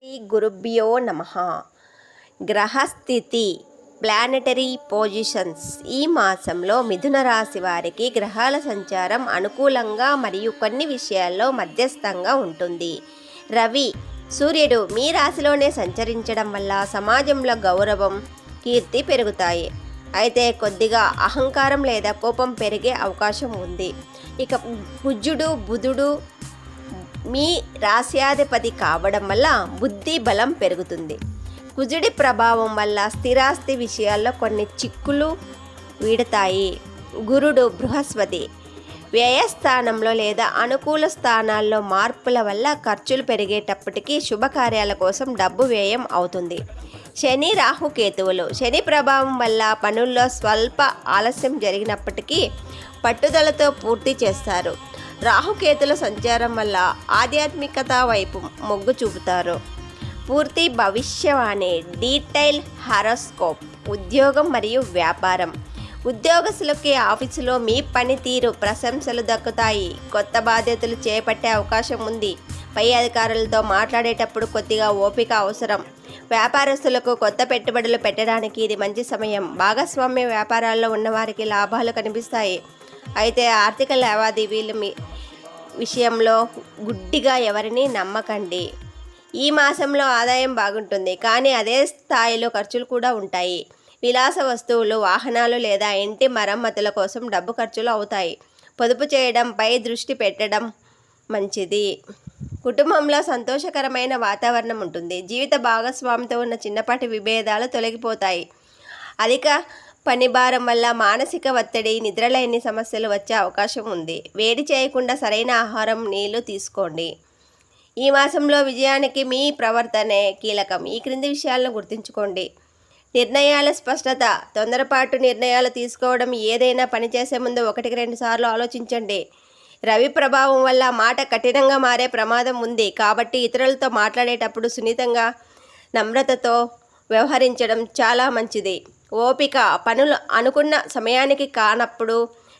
శ్రీ గురుభ్యో నమః. గ్రహస్థితి ప్లానెటరీ పొజిషన్స్. ఈ మాసంలో మిథున రాశి వారికి గ్రహాల సంచారం అనుకూలంగా మరియు కొన్ని విషయాల్లో మధ్యస్థంగా ఉంటుంది. రవి, సూర్యుడు మీ రాశిలోనే సంచరించడం వల్ల సమాజంలో గౌరవం, కీర్తి పెరుగుతాయి. అయితే కొద్దిగా అహంకారం లేదా కోపం పెరిగే అవకాశం ఉంది. ఇక కుజుడు, బుధుడు మీ రాశ్యాధిపతి కావడం వల్ల బుద్ధి బలం పెరుగుతుంది. కుజుడి ప్రభావం వల్ల స్థిరాస్తి విషయాల్లో కొన్ని చిక్కులు వీడతాయి. గురుడు, బృహస్పతి వ్యయస్థానంలో లేదా అనుకూల స్థానాల్లో మార్పుల వల్ల ఖర్చులు పెరిగేటప్పటికీ శుభకార్యాల కోసం డబ్బు వ్యయం అవుతుంది. శని, రాహు, కేతువులు శని ప్రభావం వల్ల పనుల్లో స్వల్ప ఆలస్యం జరిగినప్పటికీ పట్టుదలతో పూర్తి చేస్తారు. రాహుకేతుల సంచారం వల్ల ఆధ్యాత్మికత వైపు మొగ్గు చూపుతారు. పూర్తి భవిష్యవాణి, డీటెయిల్ హారోస్కోప్. ఉద్యోగం మరియు వ్యాపారం. ఉద్యోగస్తులకి ఆఫీసులో మీ పనితీరు ప్రశంసలు దక్కుతాయి. కొత్త బాధ్యతలు చేపట్టే అవకాశం ఉంది. పై అధికారులతో మాట్లాడేటప్పుడు కొద్దిగా ఓపిక అవసరం. వ్యాపారస్తులకు కొత్త పెట్టుబడులు పెట్టడానికి ఇది మంచి సమయం. భాగస్వామ్య వ్యాపారాల్లో ఉన్నవారికి లాభాలు కనిపిస్తాయి. అయితే ఆర్థిక లావాదేవీల విషయంలో గుడ్డిగా ఎవరిని నమ్మకండి. ఈ మాసంలో ఆదాయం బాగుంటుంది, కానీ అదే స్థాయిలో ఖర్చులు కూడా ఉంటాయి. విలాస వస్తువులు, వాహనాలు లేదా ఇంటి మరమ్మతుల కోసం డబ్బు ఖర్చులు అవుతాయి. పొదుపు చేయడంపై దృష్టి పెట్టడం మంచిది. కుటుంబంలో సంతోషకరమైన వాతావరణం ఉంటుంది. జీవిత భాగస్వామితో ఉన్న చిన్నపాటి విభేదాలు తొలగిపోతాయి. అధిక పని భారం వల్ల మానసిక ఒత్తిడి, నిద్రలేని సమస్యలు వచ్చే అవకాశం ఉంది. వేడి చేయకుండా సరైన ఆహారం, నీళ్లు తీసుకోండి. ఈ మాసంలో విజయానికి మీ ప్రవర్తనే కీలకం. ఈ క్రింది విషయాలను గుర్తుంచుకోండి. నిర్ణయాల స్పష్టత. తొందరపాటు నిర్ణయాలు తీసుకోవడం. ఏదైనా పని చేసే ముందు 1-2 సార్లు ఆలోచించండి. రవి ప్రభావం వల్ల మాట కఠినంగా మారే ప్రమాదం ఉంది. కాబట్టి ఇతరులతో మాట్లాడేటప్పుడు సున్నితంగా, నమ్రతతో వ్యవహరించడం చాలా మంచిది. ఓపిక. పనులు అనుకున్న సమయానికి కానప్పుడు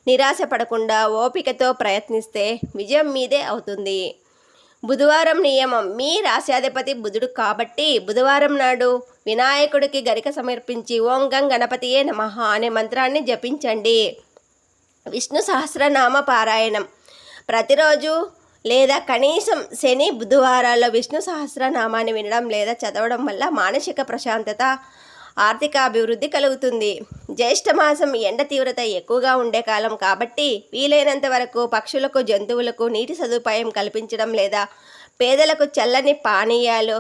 నిరాశ పడకుండా ఓపికతో ప్రయత్నిస్తే విజయం మీదే అవుతుంది. బుధవారం నియమం. మీ రాశ్యాధిపతి బుధుడు కాబట్టి బుధవారం నాడు వినాయకుడికి గరిక సమర్పించి ఓం గం గణపతియే నమః అనే మంత్రాన్ని జపించండి. విష్ణు సహస్రనామ పారాయణం. ప్రతిరోజు లేదా కనీసం శని, బుధవారాల్లో విష్ణు సహస్రనామాన్ని వినడం లేదా చదవడం వల్ల మానసిక ప్రశాంతత, ఆర్థిక అభివృద్ధి కలుగుతుంది. జ్యేష్ఠ మాసం ఎండ తీవ్రత ఎక్కువగా ఉండే కాలం కాబట్టి వీలైనంత వరకు పక్షులకు, జంతువులకు నీటి సదుపాయం కల్పించడం లేదా పేదలకు చల్లని పానీయాలు,